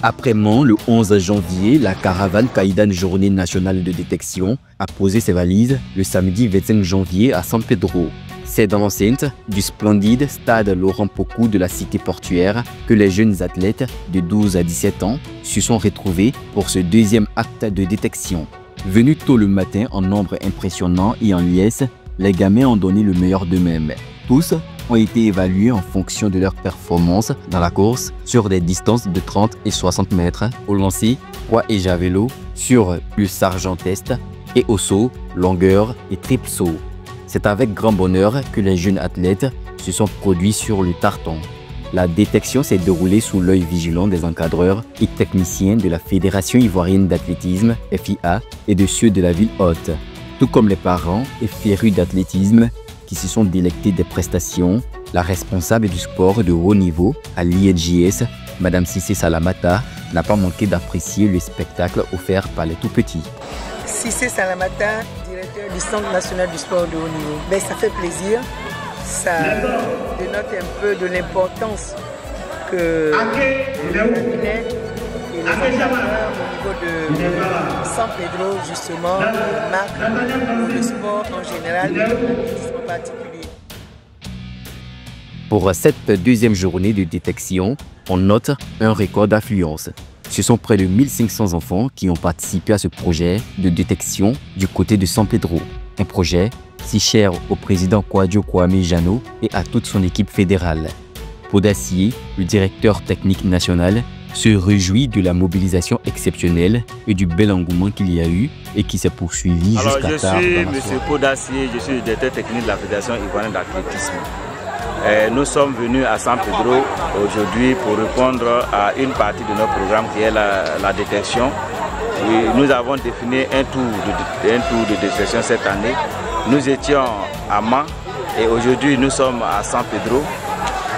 Après Mans, le 11 janvier, la caravane Kaidan Journée nationale de détection a posé ses valises le samedi 25 janvier à San Pedro. C'est dans l'enceinte du splendide stade Laurent Pocou de la cité portuaire que les jeunes athlètes de 12 à 17 ans se sont retrouvés pour ce deuxième acte de détection. Venus tôt le matin en nombre impressionnant et en liesse, les gamins ont donné le meilleur d'eux-mêmes. Tous ont été évalués en fonction de leur performance dans la course sur des distances de 30 et 60 mètres, au lancer, poids et javelot, sur le sergent test et au saut, longueur et triple saut. C'est avec grand bonheur que les jeunes athlètes se sont produits sur le tartan. La détection s'est déroulée sous l'œil vigilant des encadreurs et techniciens de la Fédération ivoirienne d'athlétisme, FIA, et de ceux de la ville haute, tout comme les parents et férus d'athlétisme qui se sont délectés des prestations. La responsable du sport de haut niveau à l'INJS, Madame Cissé Salamata, n'a pas manqué d'apprécier le spectacle offert par les tout-petits. Cissé Salamata, directeur du Centre national du sport de haut niveau. Mais ça fait plaisir, ça dénote un peu de l'importance que les athlètes et les encadreurs au niveau de San Pedro justement marquent pour le sport en général et l'athlétisme en particulier. Pour cette deuxième journée de détection, on note un record d'affluence. Ce sont près de 1500 enfants qui ont participé à ce projet de détection du côté de San Pedro. Un projet si cher au président Kouadio Kwame Jano et à toute son équipe fédérale. Podacier, le directeur technique national, se réjouit de la mobilisation exceptionnelle et du bel engouement qu'il y a eu et qui s'est poursuivi jusqu'à tard dans la soirée. Je suis M. Podacier, je suis le directeur technique de la Fédération ivoirienne d'athlétisme. Nous sommes venus à San Pedro aujourd'hui pour répondre à une partie de notre programme qui est la détection. Et nous avons défini un tour de détection cette année. Nous étions à Mans et aujourd'hui nous sommes à San Pedro.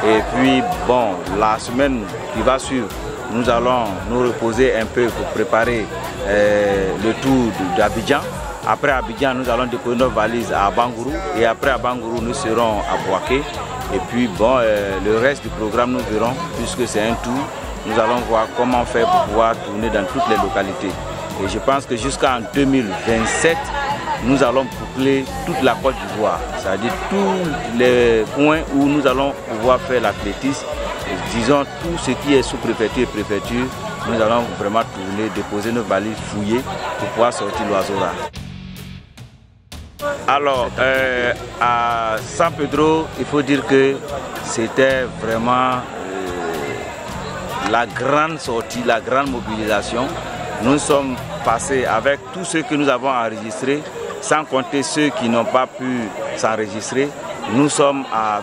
Et puis bon, la semaine qui va suivre, nous allons nous reposer un peu pour préparer le tour d'Abidjan. Après Abidjan, nous allons déposer nos valises à Bangourou et après à Bangourou, nous serons à Bouaké. Et puis bon, le reste du programme, nous verrons, puisque c'est un tour, nous allons voir comment faire pour pouvoir tourner dans toutes les localités. Et je pense que jusqu'en 2027, nous allons boucler toute la Côte d'Ivoire, c'est-à-dire tous les points où nous allons pouvoir faire l'athlétisme. Disons tout ce qui est sous-préfecture et préfecture, nous allons vraiment tourner, déposer nos valises, fouiller pour pouvoir sortir l'oiseau rare. Alors, à San Pedro, il faut dire que c'était vraiment la grande sortie, la grande mobilisation. Nous sommes passés avec tous ceux que nous avons enregistrés, sans compter ceux qui n'ont pas pu s'enregistrer. Nous sommes à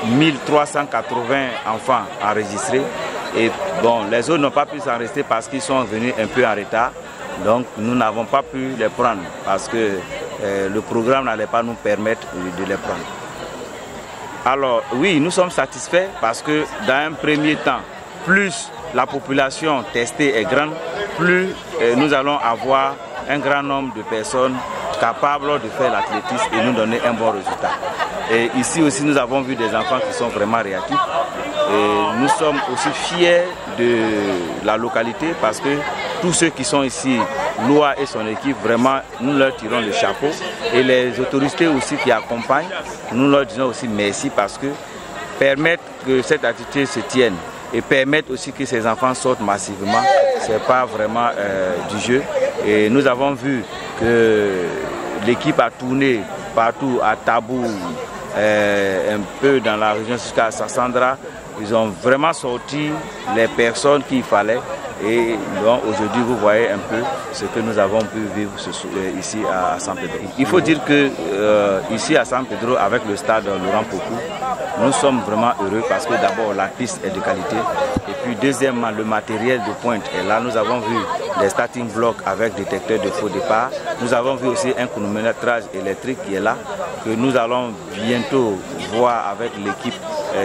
1380 enfants enregistrés. Et bon, les autres n'ont pas pu s'enregistrer parce qu'ils sont venus un peu en retard. Donc nous n'avons pas pu les prendre parce que le programme n'allait pas nous permettre de les prendre. Alors oui, nous sommes satisfaits parce que dans un premier temps, plus la population testée est grande, plus nous allons avoir un grand nombre de personnes capables de faire l'athlétisme et nous donner un bon résultat. Et ici aussi, nous avons vu des enfants qui sont vraiment réactifs. Et nous sommes aussi fiers de la localité parce que tous ceux qui sont ici, Loa et son équipe, vraiment, nous leur tirons le chapeau. Et les autorités aussi qui accompagnent, nous leur disons aussi merci parce que permettre que cette activité se tienne et permettre aussi que ces enfants sortent massivement, ce n'est pas vraiment du jeu. Et nous avons vu que l'équipe a tourné partout à Tabou, un peu dans la région jusqu'à Sassandra. Ils ont vraiment sorti les personnes qu'il fallait. Et donc aujourd'hui, vous voyez un peu ce que nous avons pu vivre ici à San Pedro. Il faut dire que ici à San Pedro, avec le stade Laurent Pocou, nous sommes vraiment heureux parce que d'abord la piste est de qualité. Et puis deuxièmement, le matériel de pointe est là. Nous avons vu les starting blocks avec détecteur de faux départ. Nous avons vu aussi un chronométrage électrique qui est là, que nous allons bientôt voir avec l'équipe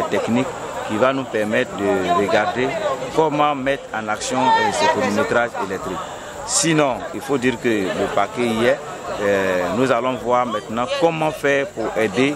technique qui va nous permettre de regarder comment mettre en action ce chronométrage électrique. Sinon, il faut dire que le paquet y est. Nous allons voir maintenant comment faire pour aider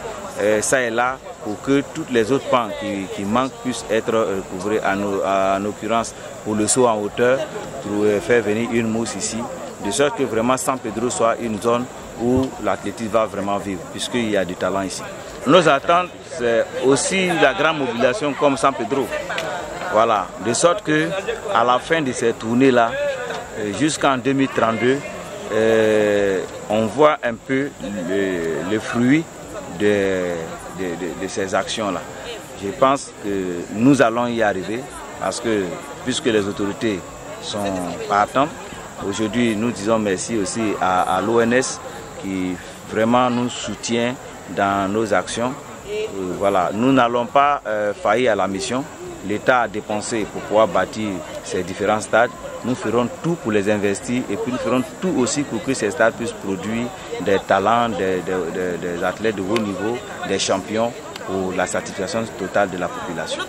ça et là pour que toutes les autres pans qui manquent puissent être recouvrés, en l'occurrence pour le saut en hauteur, pour faire venir une mousse ici, de sorte que vraiment San Pedro soit une zone où l'athlétisme va vraiment vivre, puisqu'il y a du talent ici. Nos attentes, c'est aussi la grande mobilisation comme San Pedro. Voilà, de sorte que à la fin de ces tournées-là, jusqu'en 2032, on voit un peu le fruit de ces actions-là. Je pense que nous allons y arriver parce que puisque les autorités sont partantes, aujourd'hui nous disons merci aussi à l'ONS qui vraiment nous soutient dans nos actions. Voilà, nous n'allons pas faillir à la mission. L'État a dépensé pour pouvoir bâtir ces différents stades. Nous ferons tout pour les investir et puis nous ferons tout aussi pour que ces stades puissent produire des talents, des athlètes de haut niveau, des champions pour la satisfaction totale de la population.